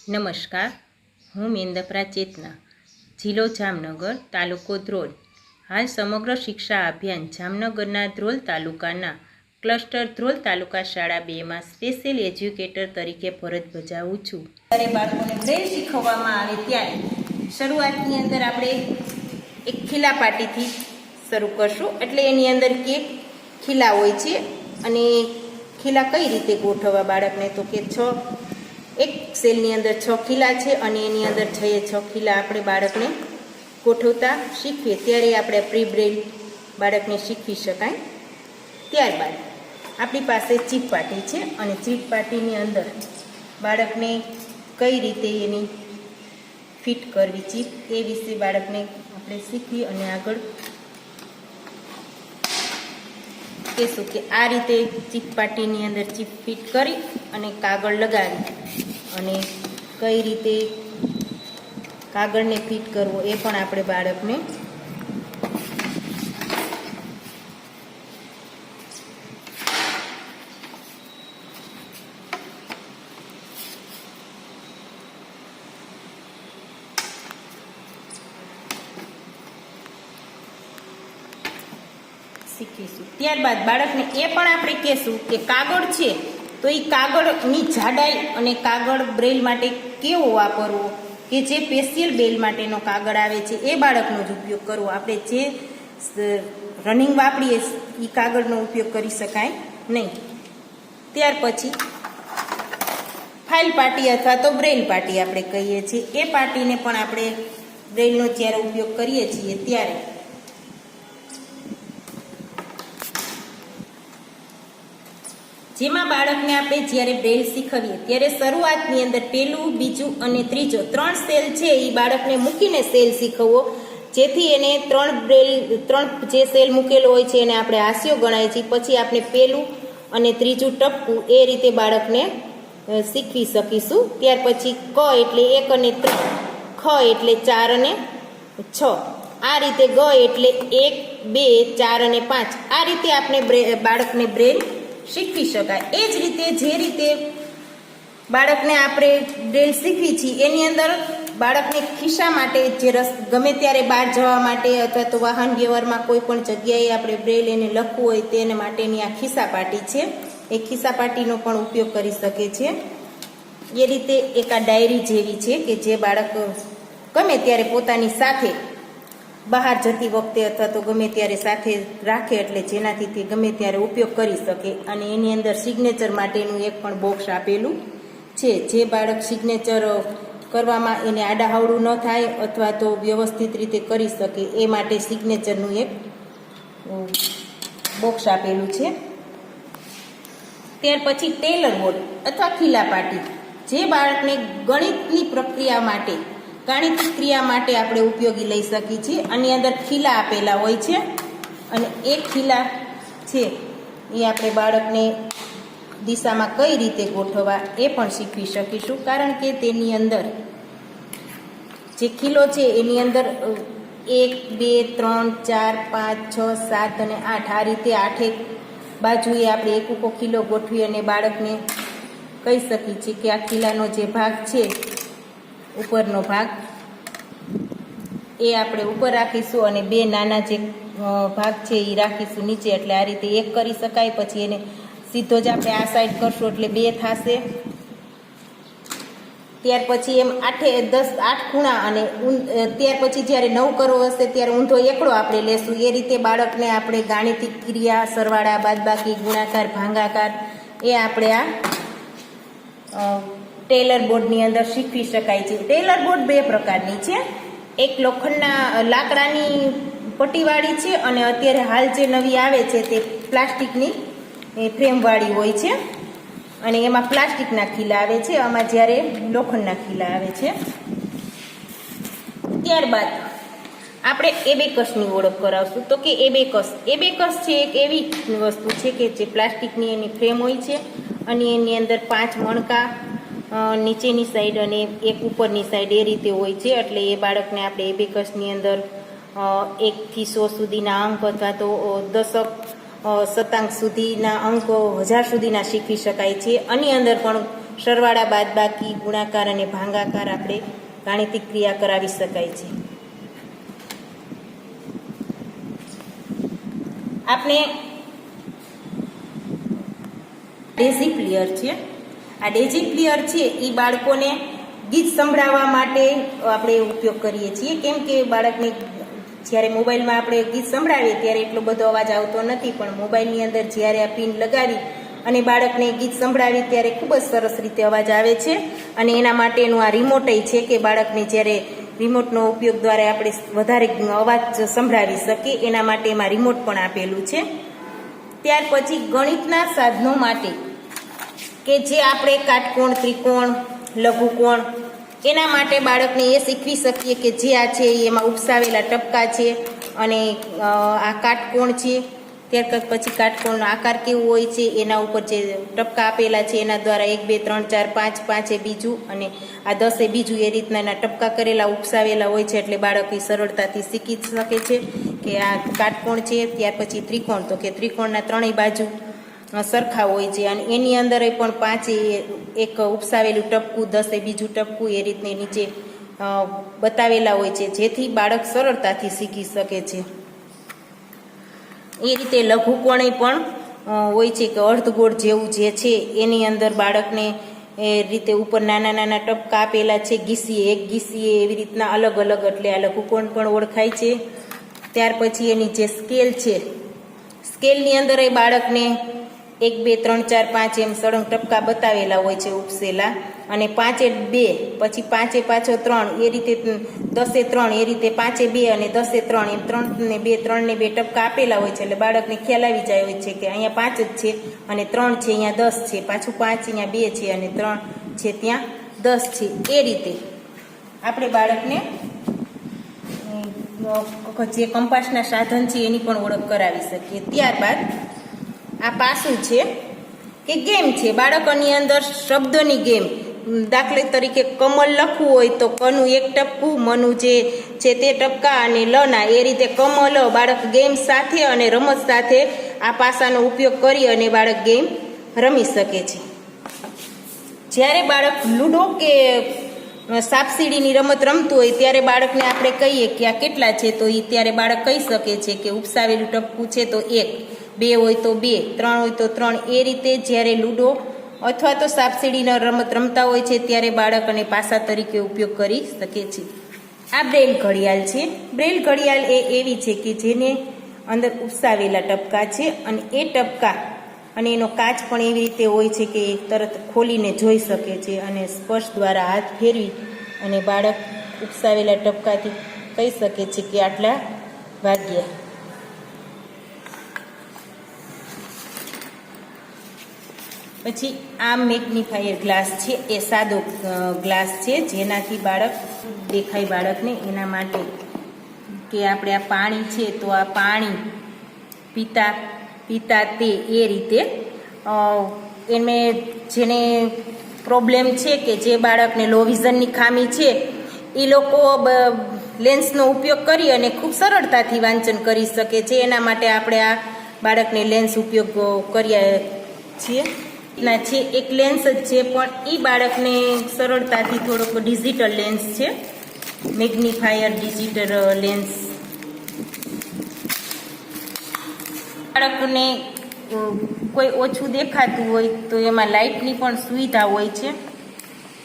નમસ્કાર, હું મેંદપરા ચેતના, જિલ્લો જામનગર, તાલુકો ધ્રોલ. હાલ સમગ્ર શિક્ષા અભિયાન જામનગરના ધ્રોલ તાલુકાના ક્લસ્ટર ધ્રોલ તાલુકા શાળા 2માં સ્પેશિયલ એજ્યુકેટર તરીકે ફરજ બજાવું છું. જ્યારે બાળકોને બ્રેલ શીખવવામાં આવે ત્યારે શરૂઆતની અંદર આપણે એક ખીલા પાટીથી શરૂ કરશું. એટલે એની અંદર કે ખીલા હોય છે અને ખીલા કઈ રીતે ગોઠવવા બાળકને, તો કે એક સેલની અંદર 6 ખીલા છે અને એની અંદર 6 ખીલા આપણે બાળકને ગોઠવતા શીખવીએ ત્યારે આપણે પ્રી બ્રેલ બાળકને શીખવી શકાય. ત્યારબાદ આપણી પાસે ચીપ પાટી છે અને ચીપ પાટીની અંદર બાળકને કઈ રીતે એની ફિટ કરવી ચીપ એ વિશે બાળકને આપણે શીખવી અને આગળ કહેશું કે આ રીતે ચીપ પાટીની અંદર ચીપ ફિટ કરી અને કાગળ લગાવી અને કઈ રીતે કાગળને ફિટ કરવો એ પણ આપણે બાળકને શીખીશું. ત્યારબાદ બાળકને એ પણ આપણે કહેશું કે કાગળ છે તો એ કાગળની જાડાઈ અને કાગળ બ્રેલ માટે કેવો વાપરવો, કે જે સ્પેશિયલ બ્રેલ માટેનો કાગળ આવે છે એ બાળકનો જ ઉપયોગ કરવો. આપણે જે રનિંગ વાપરીએ એ કાગળનો ઉપયોગ કરી શકાય નહીં. ત્યાર પછી ફાઇલ પાટી અથવા તો બ્રેલ પાટી આપણે કહીએ છીએ, એ પાટીને પણ આપણે બ્રેલનો જ્યારે ઉપયોગ કરીએ છીએ ત્યારે જેમાં બાળકને આપણે જ્યારે બ્રેલ શીખવીએ ત્યારે શરૂઆતની અંદર પહેલું, બીજું અને ત્રીજો 3 સેલ છે એ બાળકને મૂકીને સેલ શીખવવો, જેથી એને 3 જે સેલ મૂકેલો હોય છે એને આપણે હાસ્યો ગણાય છે. પછી આપણે પહેલું અને ત્રીજું ટપકું એ રીતે બાળકને શીખવી શકીશું. ત્યાર પછી ક એટલે 1 અને 3, ખ એટલે 4 અને 6, આ રીતે ગ એટલે 1, 2, 4 અને 5, આ રીતે આપણે બાળકને બ્રેલ શીખવી શકાય. એ જ રીતે જે રીતે બાળકને આપણે બ્રેલ શીખવી છીએ એની અંદર બાળકને ખિસ્સા માટે જે ગમે ત્યારે બહાર જવા માટે અથવા તો વાહન વ્યવહારમાં કોઈ પણ જગ્યાએ આપણે બ્રેલ એને લખવું હોય તેને માટેની આ ખિસ્સા પાટી છે, એ ખિસ્સા પાટીનો પણ ઉપયોગ કરી શકે છે. એ રીતે એક આ ડાયરી જેવી છે કે જે બાળક ગમે ત્યારે પોતાની સાથે બહાર જતી વખતે અથવા તો ગમે ત્યારે સાથે રાખે, એટલે જેનાથી તે ગમે ત્યારે ઉપયોગ કરી શકે. અને એની અંદર સિગ્નેચર માટેનું એક પણ બોક્સ આપેલું છે, જે બાળક સિગ્નેચર કરવામાં એને આડાહવડું ન થાય અથવા તો વ્યવસ્થિત રીતે કરી શકે એ માટે સિગ્નેચરનું એક બોક્સ આપેલું છે. ત્યાર પછી ટેલર બોર્ડ અથવા ખીલા પાટી, જે બાળકને ગણિતની પ્રક્રિયા માટે ગાણિતિક ક્રિયા માટે આપણે ઉપયોગી લઈ શકીએ છીએ. આની અંદર ખીલા આપેલા હોય છે અને એ ખીલા છે એ આપણે બાળકને દિશામાં કઈ રીતે ગોઠવવા એ પણ શીખવી શકીશું. કારણ કે તેની અંદર જે ખીલો છે એની અંદર 1, 2, 3, 4, 5, 6, 7 અને 8 આ રીતે 8 બાજુએ આપણે એક ખીલો ગોઠવી અને બાળકને કહી શકીએ છીએ કે આ ખીલાનો જે ભાગ છે ઉપરનો ભાગ એ આપણે ઉપર રાખીશું અને 2 નાના જે ભાગ છે એ રાખીશું નીચે, એટલે આ રીતે 1 કરી શકાય. પછી એને સીધો જ આપણે આ સાઈડ કરશું એટલે 2 થશે. ત્યાર પછી એમ 8 ખૂણા અને ત્યાર પછી જ્યારે 9 કરવો હશે ત્યારે ઊંધો એકડો આપણે લેશું. એ રીતે બાળકને આપણે ગાણિતિક ક્રિયા સરવાળા, બાદબાકી, ગુણાકાર, ભાગાકાર એ આપણે આ ટેલર બોર્ડની અંદર શીખવી શકાય છે. ટેલર બોર્ડ 2 પ્રકારની છે, એક લોખંડના લાકડાની પટ્ટીવાળી છે અને અત્યારે હાલ જે નવી આવે છે તે પ્લાસ્ટિકની ફ્રેમવાળી હોય છે અને એમાં પ્લાસ્ટિકના ખીલા આવે છે, આમાં જ્યારે લોખંડના ખીલા આવે છે. ત્યારબાદ આપણે એબેકસની ઓળખ કરાવશું. તો કે એબેકસ છે એક એવી વસ્તુ છે કે જે પ્લાસ્ટિકની એની ફ્રેમ હોય છે અને એની અંદર 5 મણકા નીચેની સાઈડ અને એક ઉપરની સાઈડ એ રીતે હોય છે. એટલે એ બાળકને આપણે એબેકસની અંદર 1 થી 100 સુધીના અંક અથવા તો દશક શતાંક સુધીના અંકો 1000 સુધીના શીખવી શકાય છે. આની અંદર પણ સરવાળા, બાદબાકી, ગુણાકાર અને ભાગાકાર આપણે ગાણિતિક ક્રિયા કરાવી શકાય છે. આપણે ડેઝીપ્લિયર છે. આ ડેઝીપ્લિયર છે એ બાળકોને ગીત સંભળાવવા માટે આપણે ઉપયોગ કરીએ છીએ. કેમ કે બાળકને જ્યારે મોબાઈલમાં આપણે ગીત સંભળાવીએ ત્યારે એટલો બધો અવાજ આવતો નથી, પણ મોબાઈલની અંદર જ્યારે આ પિન લગાવી અને બાળકને ગીત સંભળાવી ત્યારે ખૂબ જ સરસ રીતે અવાજ આવે છે. અને એના માટેનું આ રિમોટ છે કે બાળકને જ્યારે રિમોટનો ઉપયોગ દ્વારા આપણે વધારે અવાજ સંભળાવી શકીએ એના માટે એમાં રિમોટ પણ આપેલું છે. ત્યાર પછી ગણિતના સાધનો માટે કે જે આપણે કાટકોણ, ત્રિકોણ, લઘુકોણ એના માટે બાળકને એ શીખવી શકીએ કે જે આ છે એમાં ઉપસાવેલા ટપકા છે અને આ કાટકોણ છે. ત્યાર પછી કાટકોણનો આકાર કેવો હોય છે, એના ઉપર જે ટપકા આપેલા છે એના દ્વારા 1 2 3 4 5, 5 એ બીજું અને આ 10 એ બીજું, એ રીતના એના ટપકા કરેલા ઉપસાવેલા હોય છે. એટલે બાળક સરળતાથી શીખી શકે છે કે આ કાટકોણ છે. ત્યાર પછી ત્રિકોણ, તો કે ત્રિકોણના ત્રણેય બાજુ સરખા હોય છે અને એની અંદર પણ 5 એક ઉપસાવેલું ટપકું, 10 એ બીજું ટપકું, એ રીતને નીચે બતાવેલા હોય છે, જેથી બાળક સરળતાથી શીખી શકે છે. એ રીતે લઘુકોણે પણ હોય છે કે અર્ધગોળ જેવું જે છે એની અંદર બાળકને એ રીતે ઉપર નાના નાના ટપકા આપેલા છે, ગીસીએ, એક ગીસીએ, એવી રીતના અલગ અલગ, એટલે આ લઘુકોણ પણ ઓળખાય છે. ત્યાર પછી એની જે સ્કેલ છે, સ્કેલની અંદર એ બાળકને 1 2 3 4 5 એમ સળંગ ટપકા બતાવેલા હોય છે ઉપસેલા, અને 5 એ 2, પછી 5 એ પાછો 3, એ રીતે 10 એ 3, એ રીતે 5 એ 2 અને 10 એ 3, એમ 3 ને 2 ટપકા આપેલા હોય છે. એટલે બાળકને ખ્યાલ આવી જાય હોય છે કે અહીંયા 5 જ છે અને 3 છે, અહીંયા 10 છે, પાછું 5 અહીંયા 2 છે અને 3 છે ત્યાં 10 છે. એ રીતે આપણે બાળકને જે કંપાસના સાધન છે એની પણ ઓળખ કરાવી શકીએ. ત્યારબાદ આ પાસું છે કે ગેમ છે, બાળકોની અંદર શબ્દોની ગેમ. દાખલા તરીકે કમલ લખવું હોય તો કનું એક ટપકું, મનું જે છે તે ટપકા અને લના, એ રીતે કમલ. બાળક ગેમ સાથે અને રમત સાથે આ પાસાનો ઉપયોગ કરી અને બાળક ગેમ રમી શકે છે. જ્યારે બાળક લૂડો કે સાપસીડીની રમત રમતું હોય ત્યારે બાળકને આપણે કહીએ કે આ કેટલા છે, તો એ ત્યારે બાળક કહી શકે છે કે ઉપસાવેલું ટપકું છે તો 1, 2 હોય તો 2, 3 હોય તો 3. એ રીતે જ્યારે લૂડો અથવા તો સાપસીડીની રમત રમતા હોય છે ત્યારે બાળક અને પાસા તરીકે ઉપયોગ કરી શકે છે. આ બ્રેલ ઘડિયાળ છે. બ્રેલ ઘડિયાળ એ એવી છે કે જેને અંદર ઉપસાવેલા ટપકા છે અને એ ટપકા અને એનો કાચ પણ એવી રીતે હોય છે કે તરત ખોલીને જોઈ શકે છે અને સ્પર્શ દ્વારા હાથ ફેરવી અને બાળક ઉપસાવેલા ટપકાથી કહી શકે છે કે આટલા વાગ્યા. પછી આ મેગ્નીફાયર ગ્લાસ છે, એ સાદો ગ્લાસ છે જેનાથી બાળક દેખાય બાળકને. એના માટે કે આપણે આ પાણી છે તો આ પાણી પીતા તે એ રીતે એને જેને પ્રોબ્લેમ છે કે જે બાળકને લો વિઝનની ખામી છે એ લોકો લેન્સનો ઉપયોગ કરી અને ખૂબ સરળતાથી વાંચન કરી શકે છે. એના માટે આપણે આ બાળકને લેન્સ ઉપયોગ કર્યા છીએ. છે એક લેન્સ જ છે પણ એ બાળકને સરળતાથી થોડોક ડિજિટલ લેન્સ છે, મેગ્નીફાયર ડિજિટલ લેન્સ. બાળકને કોઈ ઓછું દેખાતું હોય તો એમાં લાઇટની પણ સુવિધા હોય છે.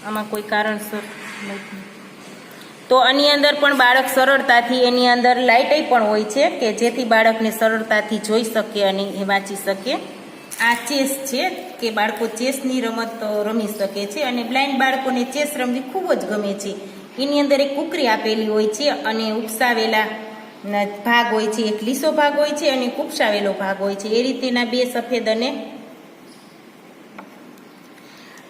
આમાં કોઈ કારણસર તો આની અંદર પણ બાળક સરળતાથી એની અંદર લાઇટ પણ હોય છે કે જેથી બાળકને સરળતાથી જોઈ શકે અને એ વાંચી શકે. આ ચેસ છે કે બાળકો ચેસની રમત રમી શકે છે અને બ્લાઇન્ડ બાળકોને ચેસ રમવી ખૂબ જ ગમે છે. એની અંદર એક કુકરી આપેલી હોય છે અને ઉપસાવેલા ભાગ હોય છે, એક લીસો ભાગ હોય છે અને ઉપસાવેલો ભાગ હોય છે. એ રીતેના 2 સફેદ અને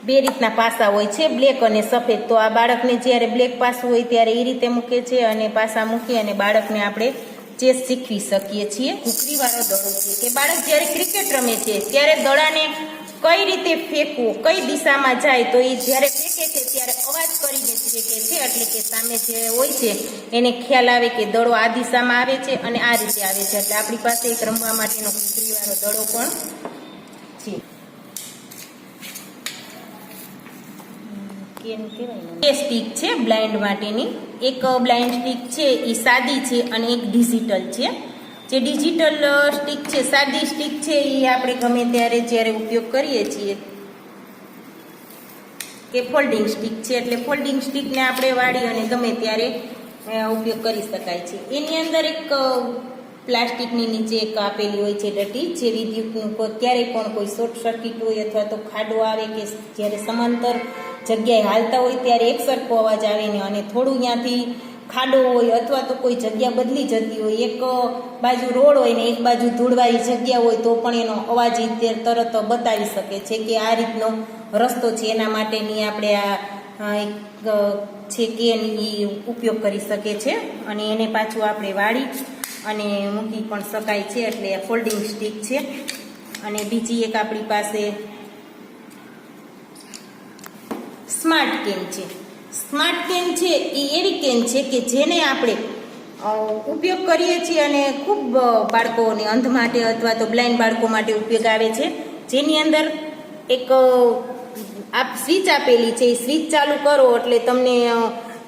2 રીતના પાસા હોય છે, બ્લેક અને સફેદ. તો આ બાળકને જ્યારે બ્લેક પાસું હોય ત્યારે એ રીતે મૂકે છે અને પાસા મૂકી અને બાળકને આપણે ચેસ શીખવી શકીએ છીએ. કુકરીવાળો દડો છે કે બાળક જ્યારે ક્રિકેટ રમે છે ત્યારે દડાને કઈ રીતે ફેંકવું, કઈ દિશામાં જાય, તો એ જ્યારે ફેંકે છે ત્યારે અવાજ કરીને જ ફેંકે છે, એટલે કે સામે જે હોય છે એને ખ્યાલ આવે કે દડો આ દિશામાં આવે છે અને આ રીતે આવે છે. એટલે આપણી પાસે એક રમવા માટેનો કુકરીવાળો દડો પણ છે. કેન કહેવાય ને, એ સ્ટીક છે બ્લાઇન્ડ માટેની. એક બ્લાઇન્ડ સ્ટીક છે એ સાદી છે અને એક ડિજિટલ છે. જે ડિજિટલ સ્ટીક છે, સાદી સ્ટીક છે, એ આપણે ગમે ત્યારે જ્યારે ઉપયોગ કરીએ છીએ કે ફોલ્ડિંગ સ્ટીક છે, એટલે ફોલ્ડિંગ સ્ટીકને આપણે વાળી અને ગમે ત્યારે ઉપયોગ કરી શકાય છે. એની અંદર એક પ્લાસ્ટિકની નીચે એક આપેલી હોય છે ડટી, જે વિદ્યુતનું ક્યારેય પણ કોઈ શોર્ટ સર્કિટ હોય અથવા તો ખાડો આવે કે જ્યારે સમાંતર જગ્યાએ હાલતા હોય ત્યારે એક સરખો અવાજ આવે ને, અને થોડું ત્યાંથી ખાડો હોય અથવા તો કોઈ જગ્યા બદલી જતી હોય, એક બાજુ રોડ હોય ને એક બાજુ ધૂળવાળી જગ્યા હોય, તો પણ એનો અવાજ તરત બતાવી શકે છે કે આ રીતનો રસ્તો છે. એના માટેની આપણે આ એક છે કે એની ઉપયોગ કરી શકે છે, અને એને પાછું આપણે વાળી અને મૂકી પણ શકાય છે, એટલે ફોલ્ડિંગ સ્ટીક છે. અને બીજી એક આપણી પાસે સ્માર્ટ કેન છે. સ્માર્ટ કેન છે એ એવી કેન છે કે જેને આપણે ઉપયોગ કરીએ છીએ અને ખૂબ બાળકોને અંધ માટે અથવા તો બ્લાઇન્ડ બાળકો માટે ઉપયોગ આવે છે, જેની અંદર એક સ્વિચ આપેલી છે. એ સ્વિચ ચાલુ કરો એટલે તમને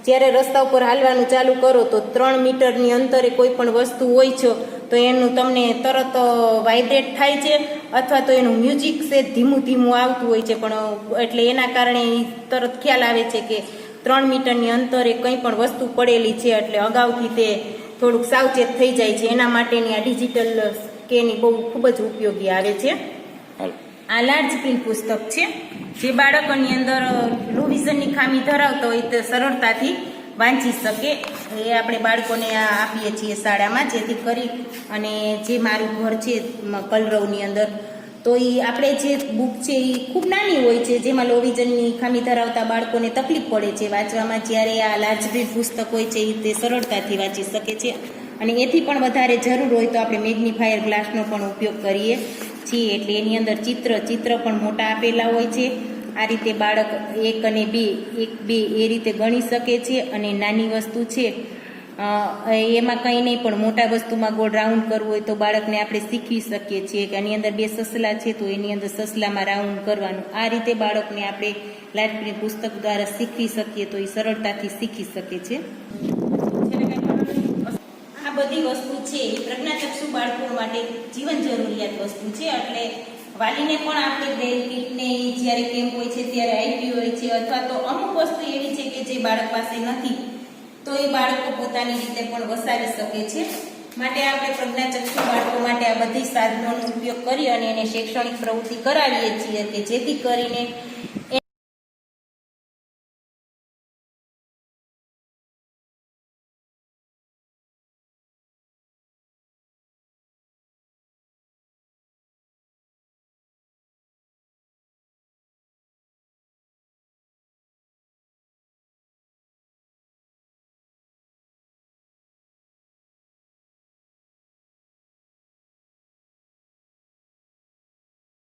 જ્યારે રસ્તા ઉપર હાલવાનું ચાલુ કરો તો 3 મીટરની અંતરે કોઈ પણ વસ્તુ હોય છે તો એનું તમને તરત વાઇબ્રેટ થાય છે, અથવા તો એનું મ્યુઝિક છે ધીમું ધીમું આવતું હોય છે, પણ એટલે એના કારણે તરત ખ્યાલ આવે છે કે 3 મીટરની અંતરે કંઈ પણ વસ્તુ પડેલી છે, એટલે અગાઉથી તે થોડુંક સાવચેત થઈ જાય છે. એના માટેની આ ડિજિટલ કેન બહુ ખૂબ જ ઉપયોગી આવે છે. આ લાર્જ પ્રિન્ટ પુસ્તક છે, જે બાળકોની અંદર લો વિઝનની ખામી ધરાવતા હોય તો સરળતાથી વાંચી શકે. એ આપણે બાળકોને આ આપીએ છીએ શાળામાં, જેથી કરી અને જે મારું ઘર છે કલરવની અંદર, તો એ આપણે જે બુક છે એ ખૂબ નાની હોય છે, જેમાં લો વિઝનની ખામી ધરાવતા બાળકોને તકલીફ પડે છે વાંચવામાં, જ્યારે આ લાર્જ પ્રિન્ટ પુસ્તક હોય છે એ તે સરળતાથી વાંચી શકે છે. અને એથી પણ વધારે જરૂર હોય તો આપણે મેગ્નીફાયર ગ્લાસનો પણ ઉપયોગ કરીએ છીએ, એટલે એની અંદર ચિત્ર પણ મોટા આપેલા હોય છે. આ રીતે બાળક 1 અને 2 1 2 એ રીતે ગણી શકે છે. અને નાની વસ્તુ છે એમાં કંઈ નહીં, પણ મોટા વસ્તુમાં ગોળ રાઉન્ડ કરવું હોય તો બાળકને આપણે શીખવી શકીએ છીએ કે આની અંદર 2 સસલા છે તો એની અંદર સસલામાં રાઉન્ડ કરવાનું. આ રીતે બાળકને આપણે લાર્જ પ્રિન્ટ પુસ્તક દ્વારા શીખવી શકીએ તો એ સરળતાથી શીખી શકે છે. આ બધી વસ્તુ છે એ પ્રજ્ઞાચક્ષુ બાળકો માટે જીવન જરૂરિયાત વસ્તુ છે, એટલે વાલીને પણ આપણે બ્રેલ કીટને જ્યારે કેમ્પ હોય છે ત્યારે આપી હોય છે, અથવા તો અમુક વસ્તુ એવી છે કે જે બાળક પાસે નથી તો એ બાળકો પોતાની રીતે પણ વસાવી શકે છે. માટે આપણે પ્રજ્ઞાચક્ષુ બાળકો માટે આ બધી સાધનોનો ઉપયોગ કરી અને એને શૈક્ષણિક પ્રવૃત્તિ કરાવીએ છીએ કે જેથી કરીને